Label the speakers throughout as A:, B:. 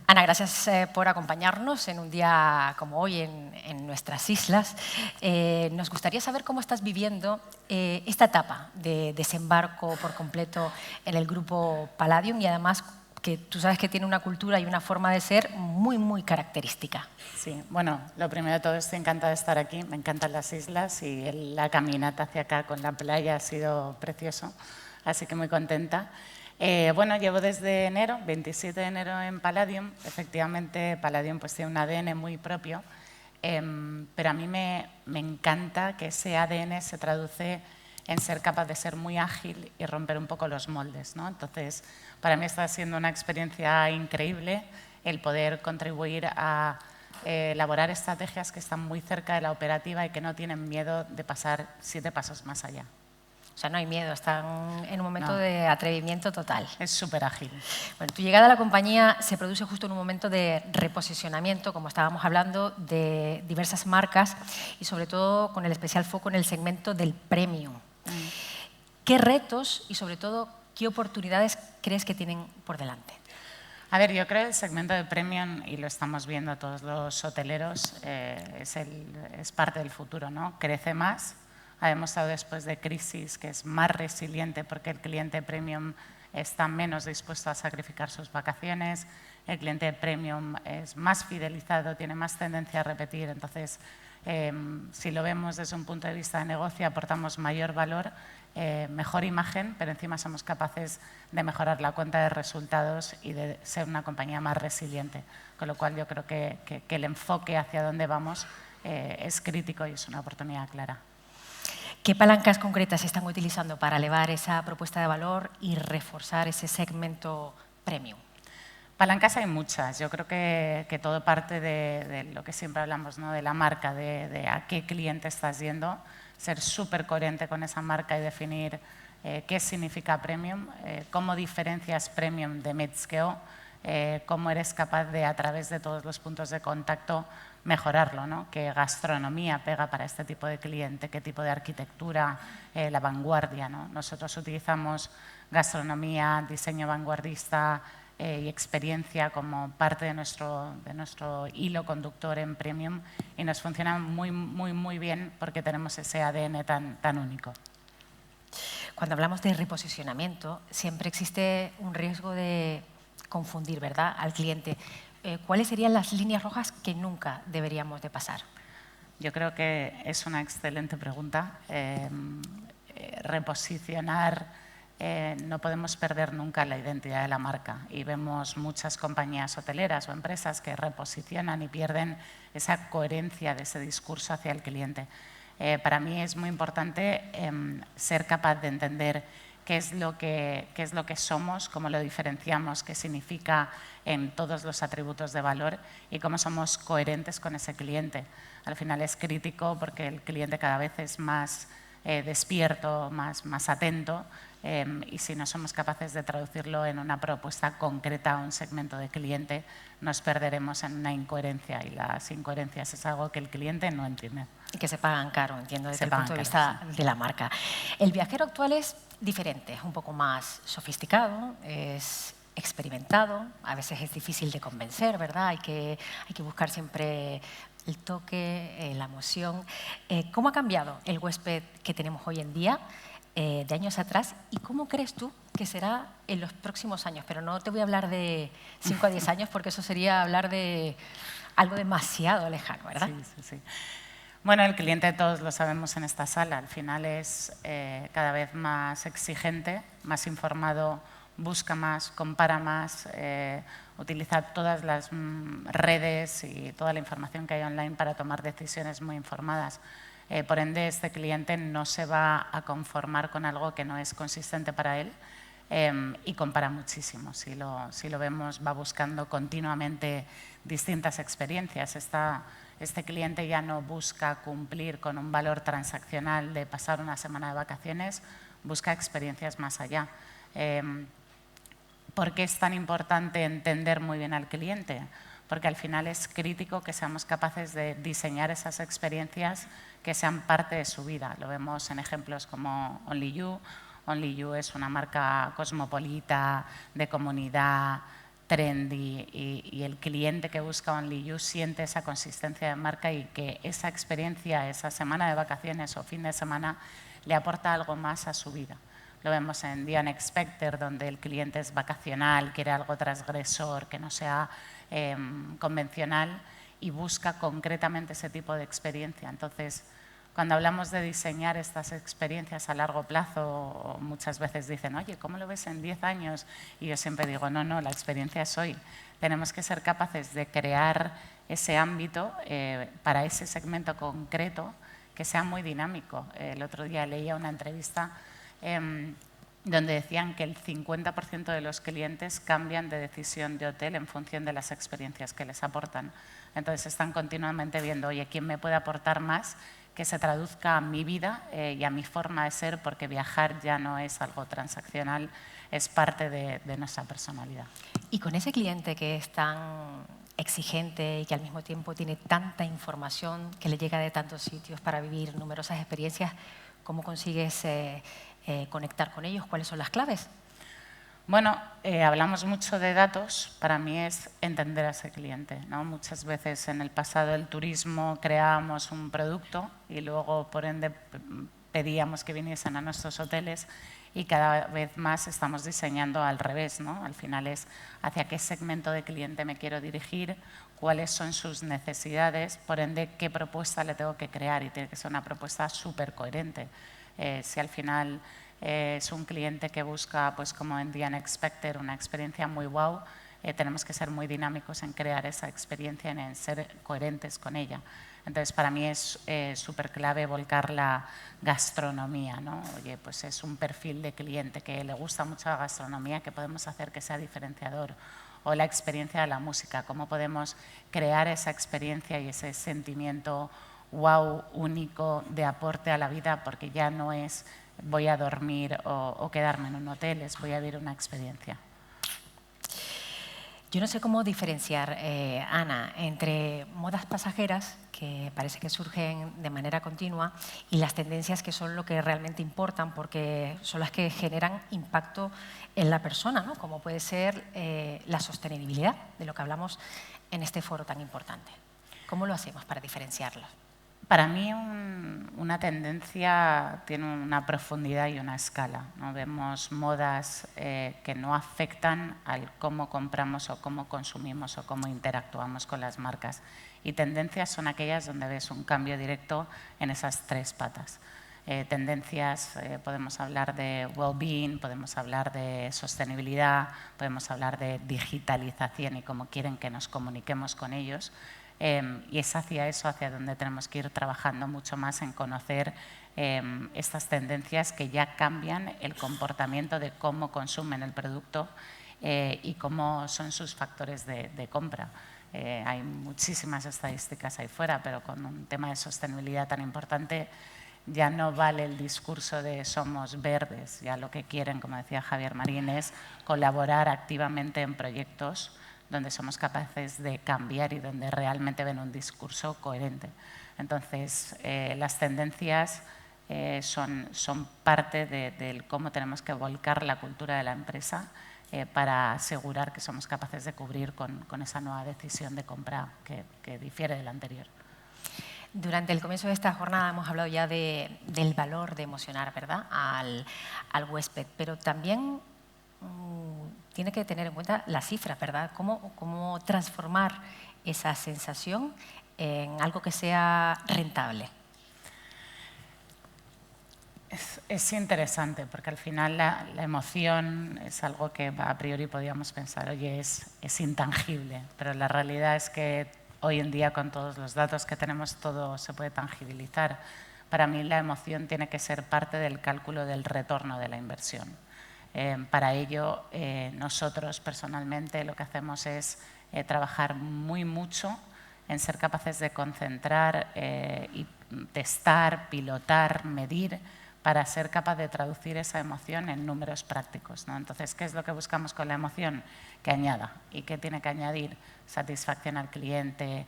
A: Ana, gracias por acompañarnos en un día como hoy en nuestras islas. Nos gustaría saber cómo estás viviendo esta etapa de desembarco por completo en el grupo Palladium y además que tú sabes que tiene una cultura y una forma de ser muy, muy característica.
B: Sí, bueno, lo primero de todo, estoy encantada de estar aquí, me encantan las islas y la caminata hacia acá con la playa ha sido precioso, así que muy contenta. Bueno, llevo desde enero, 27 de enero en Palladium. Efectivamente, Palladium pues tiene un ADN muy propio, pero a mí me encanta que ese ADN se traduce en ser capaz de ser muy ágil y romper un poco los moldes, ¿no? Entonces, para mí está siendo una experiencia increíble el poder contribuir a elaborar estrategias que están muy cerca de la operativa y que no tienen miedo de pasar 7 pasos más allá.
A: O sea, no hay miedo, están en un momento de atrevimiento total.
B: Es súper ágil.
A: Bueno, tu llegada a la compañía se produce justo en un momento de reposicionamiento, como estábamos hablando, de diversas marcas y sobre todo con el especial foco en el segmento del premium. ¿Qué retos y sobre todo qué oportunidades crees que tienen por delante?
B: A ver, yo creo que el segmento de premium, y lo estamos viendo todos los hoteleros, es parte del futuro, ¿no? Crece más, ha demostrado después de crisis que es más resiliente porque el cliente premium está menos dispuesto a sacrificar sus vacaciones, el cliente premium es más fidelizado, tiene más tendencia a repetir, entonces si lo vemos desde un punto de vista de negocio aportamos mayor valor, mejor imagen, pero encima somos capaces de mejorar la cuenta de resultados y de ser una compañía más resiliente, con lo cual yo creo que el enfoque hacia dónde vamos es crítico y es una oportunidad clara.
A: ¿Qué palancas concretas están utilizando para elevar esa propuesta de valor y reforzar ese segmento premium?
B: Palancas hay muchas. Yo creo que todo parte de lo que siempre hablamos, ¿no? De la marca, de a qué cliente estás yendo, ser súper coherente con esa marca y definir qué significa premium, cómo diferencias premium de mid-scale, cómo eres capaz de, a través de todos los puntos de contacto, mejorarlo, ¿no? Qué gastronomía pega para este tipo de cliente, qué tipo de arquitectura, la vanguardia, ¿no? Nosotros utilizamos gastronomía, diseño vanguardista y experiencia como parte de nuestro hilo conductor en premium y nos funciona muy bien porque tenemos ese ADN tan único.
A: Cuando hablamos de reposicionamiento, siempre existe un riesgo de confundir, ¿verdad?, al cliente. ¿Cuáles serían las líneas rojas que nunca deberíamos de pasar?
B: Yo creo que es una excelente pregunta. Reposicionar, no podemos perder nunca la identidad de la marca y vemos muchas compañías hoteleras o empresas que reposicionan y pierden esa coherencia de ese discurso hacia el cliente. Para mí es muy importante ser capaz de entender qué es lo que somos, cómo lo diferenciamos, qué significa en todos los atributos de valor y cómo somos coherentes con ese cliente. Al final es crítico porque el cliente cada vez es más despierto, más atento y si no somos capaces de traducirlo en una propuesta concreta a un segmento de cliente, nos perderemos en una incoherencia y las incoherencias es algo que el cliente no entiende.
A: Y que se pagan caro, entiendo, desde el punto de vista de la marca. El viajero actual es diferente, es un poco más sofisticado, es experimentado, a veces es difícil de convencer, ¿verdad? Hay que buscar siempre el toque, la emoción. ¿Cómo ha cambiado el huésped que tenemos hoy en día de años atrás y cómo crees tú que será en los próximos años? Pero no te voy a hablar de 5 a 10 años porque eso sería hablar de algo demasiado lejano, ¿verdad?
B: Sí. Bueno, el cliente, todos lo sabemos en esta sala, al final es cada vez más exigente, más informado, busca más, compara más, utiliza todas las redes y toda la información que hay online para tomar decisiones muy informadas. Por ende, este cliente no se va a conformar con algo que no es consistente para él y compara muchísimo. Si lo vemos, va buscando continuamente distintas experiencias. Este cliente ya no busca cumplir con un valor transaccional de pasar una semana de vacaciones, busca experiencias más allá. ¿Por qué es tan importante entender muy bien al cliente? Porque al final es crítico que seamos capaces de diseñar esas experiencias que sean parte de su vida. Lo vemos en ejemplos como Only You. Only You es una marca cosmopolita, de comunidad, trendy y el cliente que busca Only You siente esa consistencia de marca y que esa experiencia, esa semana de vacaciones o fin de semana le aporta algo más a su vida. Lo vemos en The Unexpected, donde el cliente es vacacional, quiere algo transgresor, que no sea convencional y busca concretamente ese tipo de experiencia. Entonces, cuando hablamos de diseñar estas experiencias a largo plazo, muchas veces dicen, oye, ¿cómo lo ves en 10 años? Y yo siempre digo, no, no, la experiencia es hoy. Tenemos que ser capaces de crear ese ámbito para ese segmento concreto que sea muy dinámico. El otro día leía una entrevista donde decían que el 50% de los clientes cambian de decisión de hotel en función de las experiencias que les aportan. Entonces están continuamente viendo, oye, ¿quién me puede aportar más que se traduzca a mi vida y a mi forma de ser? Porque viajar ya no es algo transaccional, es parte de nuestra personalidad.
A: Y con ese cliente que es tan exigente y que al mismo tiempo tiene tanta información que le llega de tantos sitios para vivir numerosas experiencias, ¿cómo consigues conectar con ellos? ¿Cuáles son las claves?
B: Bueno, hablamos mucho de datos. Para mí es entender a ese cliente, ¿no? Muchas veces en el pasado del turismo creábamos un producto y luego, por ende, pedíamos que viniesen a nuestros hoteles y cada vez más estamos diseñando al revés, ¿no? Al final es hacia qué segmento de cliente me quiero dirigir, cuáles son sus necesidades, por ende, qué propuesta le tengo que crear y tiene que ser una propuesta súper coherente. Si al final es un cliente que busca, pues como en The Unexpected, una experiencia muy wow, tenemos que ser muy dinámicos en crear esa experiencia, en ser coherentes con ella. Entonces, para mí es súper clave volcar la gastronomía, ¿no? Oye, pues es un perfil de cliente que le gusta mucho la gastronomía, que podemos hacer que sea diferenciador. O la experiencia de la música, cómo podemos crear esa experiencia y ese sentimiento wow, único, de aporte a la vida, porque ya no es voy a dormir o quedarme en un hotel, es voy a vivir una experiencia.
A: Yo no sé cómo diferenciar, Ana, entre modas pasajeras, que parece que surgen de manera continua, y las tendencias que son lo que realmente importan, porque son las que generan impacto en la persona, ¿no? Como puede ser la sostenibilidad, de lo que hablamos en este foro tan importante. ¿Cómo lo hacemos para diferenciarlo?
B: Para mí una tendencia tiene una profundidad y una escala, ¿no? Vemos modas que no afectan al cómo compramos o cómo consumimos o cómo interactuamos con las marcas. Y tendencias son aquellas donde ves un cambio directo en esas tres patas. Tendencias, podemos hablar de well-being, podemos hablar de sostenibilidad, podemos hablar de digitalización y cómo quieren que nos comuniquemos con ellos. Y es hacia eso, hacia donde tenemos que ir trabajando mucho más en conocer estas tendencias que ya cambian el comportamiento de cómo consumen el producto y cómo son sus factores de compra. Hay muchísimas estadísticas ahí fuera, pero con un tema de sostenibilidad tan importante ya no vale el discurso de somos verdes, ya lo que quieren, como decía Javier Marín, es colaborar activamente en proyectos donde somos capaces de cambiar y donde realmente ven un discurso coherente. Entonces, las tendencias son parte de cómo tenemos que volcar la cultura de la empresa para asegurar que somos capaces de cubrir con esa nueva decisión de compra que difiere de la anterior.
A: Durante el comienzo de esta jornada hemos hablado ya del valor de emocionar, ¿verdad?, al huésped, pero también tiene que tener en cuenta las cifras, ¿verdad? ¿Cómo transformar esa sensación en algo que sea rentable?
B: Es interesante porque al final la emoción es algo que a priori podríamos pensar, oye, es intangible, pero la realidad es que hoy en día con todos los datos que tenemos todo se puede tangibilizar. Para mí la emoción tiene que ser parte del cálculo del retorno de la inversión. Para ello, nosotros personalmente lo que hacemos es trabajar mucho en ser capaces de concentrar y testar, pilotar, medir para ser capaz de traducir esa emoción en números prácticos, ¿no? Entonces, ¿qué es lo que buscamos con la emoción? Que añada. ¿Y qué tiene que añadir? Satisfacción al cliente,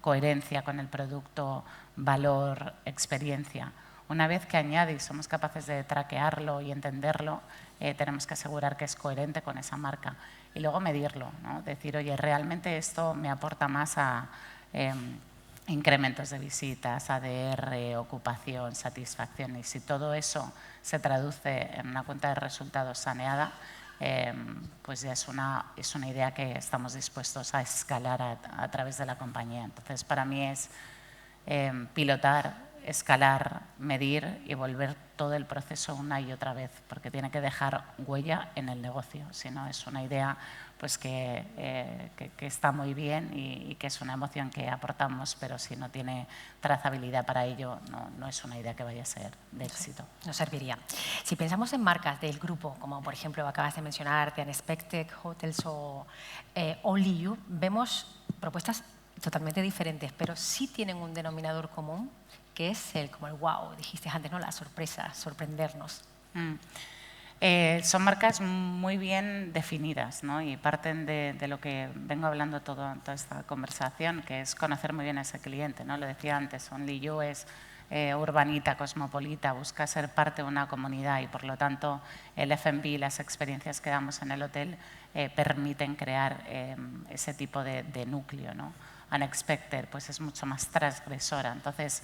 B: coherencia con el producto, valor, experiencia. Una vez que añade y somos capaces de traquearlo y entenderlo, tenemos que asegurar que es coherente con esa marca. Y luego medirlo, ¿no? Decir, oye, realmente esto me aporta más a incrementos de visitas, ADR, ocupación, satisfacción. Y si todo eso se traduce en una cuenta de resultados saneada, pues ya es una idea que estamos dispuestos a escalar a través de la compañía. Entonces, para mí es pilotar, escalar, medir y volver todo el proceso una y otra vez, porque tiene que dejar huella en el negocio. Si no, es una idea pues que está muy bien y que es una emoción que aportamos, pero si no tiene trazabilidad para ello, no es una idea que vaya a ser de éxito.
A: No serviría. Si pensamos en marcas del grupo, como por ejemplo acabas de mencionar, The Unexpected Hotels o Only You, vemos propuestas totalmente diferentes, pero sí tienen un denominador común, que es como el wow, dijiste antes, ¿no? La sorpresa, sorprendernos.
B: Son marcas muy bien definidas, ¿no? Y parten de lo que vengo hablando toda esta conversación, que es conocer muy bien a ese cliente, ¿no? Lo decía antes, Only You es urbanita, cosmopolita, busca ser parte de una comunidad y por lo tanto el F&B, las experiencias que damos en el hotel permiten crear ese tipo de núcleo, ¿no? Unexpected pues es mucho más transgresora. Entonces,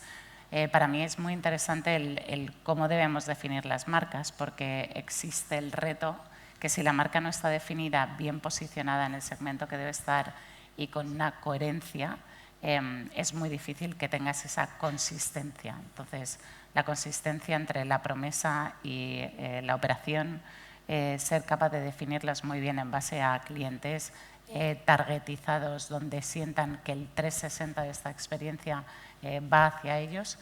B: para mí es muy interesante el cómo debemos definir las marcas, porque existe el reto que si la marca no está definida, bien posicionada en el segmento que debe estar y con una coherencia, es muy difícil que tengas esa consistencia. Entonces, la consistencia entre la promesa y la operación, ser capaz de definirlas muy bien en base a clientes targetizados, donde sientan que el 360 de esta experiencia va hacia ellos,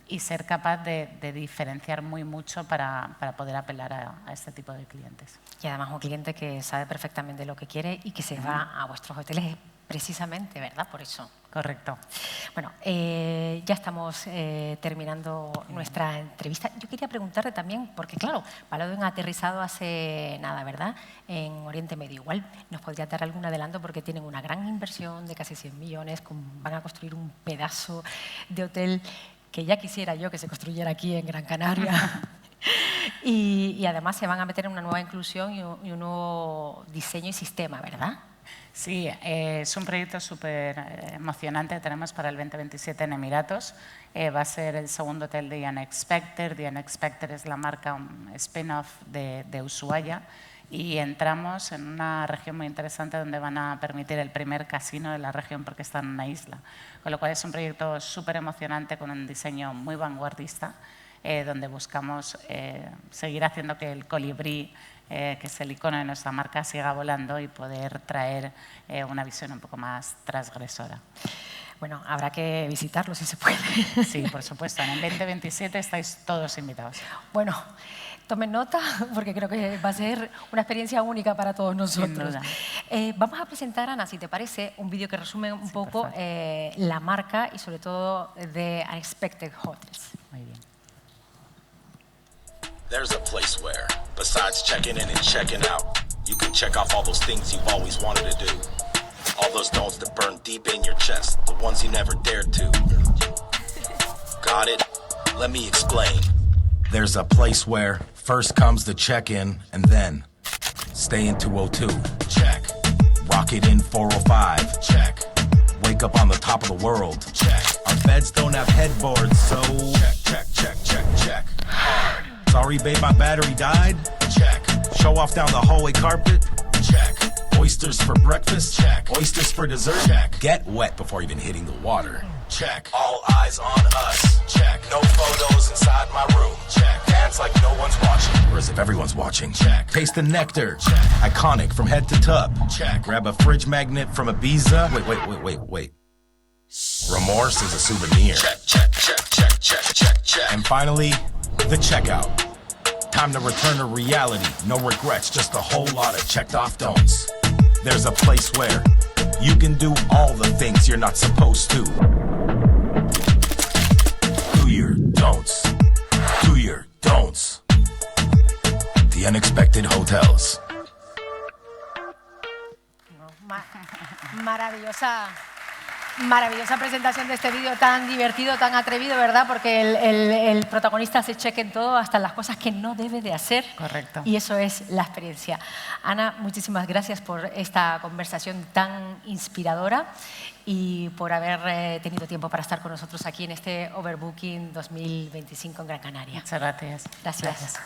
B: y ser capaz de diferenciar muy mucho para poder apelar a este tipo de clientes.
A: Y además un cliente que sabe perfectamente lo que quiere y que se va a vuestros hoteles precisamente, ¿verdad? Por eso.
B: Correcto.
A: Bueno, ya estamos terminando nuestra entrevista. Yo quería preguntarte también, porque claro, Palladium ha aterrizado hace nada, ¿verdad? En Oriente Medio. Igual nos podría dar algún adelanto porque tienen una gran inversión de casi 100 millones, van a construir un pedazo de hotel que ya quisiera yo que se construyera aquí en Gran Canaria. y además se van a meter en una nueva inclusión y un nuevo diseño y sistema, ¿verdad?
B: Sí, es un proyecto súper emocionante que tenemos para el 2027 en Emiratos. Va a ser el segundo hotel de The Unexpected. The Unexpected es la marca, un spin-off de Ushuaia. Y entramos en una región muy interesante donde van a permitir el primer casino de la región porque está en una isla. Con lo cual es un proyecto súper emocionante con un diseño muy vanguardista, donde buscamos seguir haciendo que el colibrí, que es el icono de nuestra marca, siga volando y poder traer una visión un poco más transgresora.
A: Bueno, habrá que visitarlo si se puede.
B: Sí, por supuesto. En el 2027 estáis todos invitados.
A: Bueno, tomen nota porque creo que va a ser una experiencia única para todos nosotros. Vamos a presentar, Ana, si te parece, un vídeo que resume un poco la marca y sobre todo The Unexpected Hotels.
B: Muy bien.
C: There's a place where, besides checking in and checking out, you can check off all those things you've always wanted to do. All those don'ts that burn deep in your chest, the ones you never dared to. Got it? Let me explain. There's a place where first comes the check-in and then stay in 202. Check. Rocket in 405. Check. Wake up on the top of the world. Check. Our beds don't have headboards, so check, check, check, check, check. Hard. Sorry, babe, my battery died? Check. Show off down the hallway carpet? Check. Oysters for breakfast? Check. Oysters for dessert? Check. Get wet before even hitting the water? Check. All eyes on us? Check. No photos inside my room? Check. Dance like no one's watching, or as if everyone's watching? Check. Taste the nectar? Check. Iconic from head to tub? Check. Grab a fridge magnet from Ibiza? Wait. Remorse is a souvenir. Check, check, check, check, check, check, check. And finally, the checkout. Time to return to reality. No regrets, just a whole lot of checked off don'ts. There's a place where you can do all the things you're not supposed to. Do your don'ts. Do your don'ts. The Unexpected Hotels.
A: Maravillosa presentación de este vídeo tan divertido, tan atrevido, ¿verdad? Porque el protagonista se cheque en todo, hasta las cosas que no debe de hacer.
B: Correcto.
A: Y eso es la experiencia. Ana, muchísimas gracias por esta conversación tan inspiradora y por haber tenido tiempo para estar con nosotros aquí en este Overbooking 2025 en Gran Canaria.
B: Muchas gracias.
A: Gracias.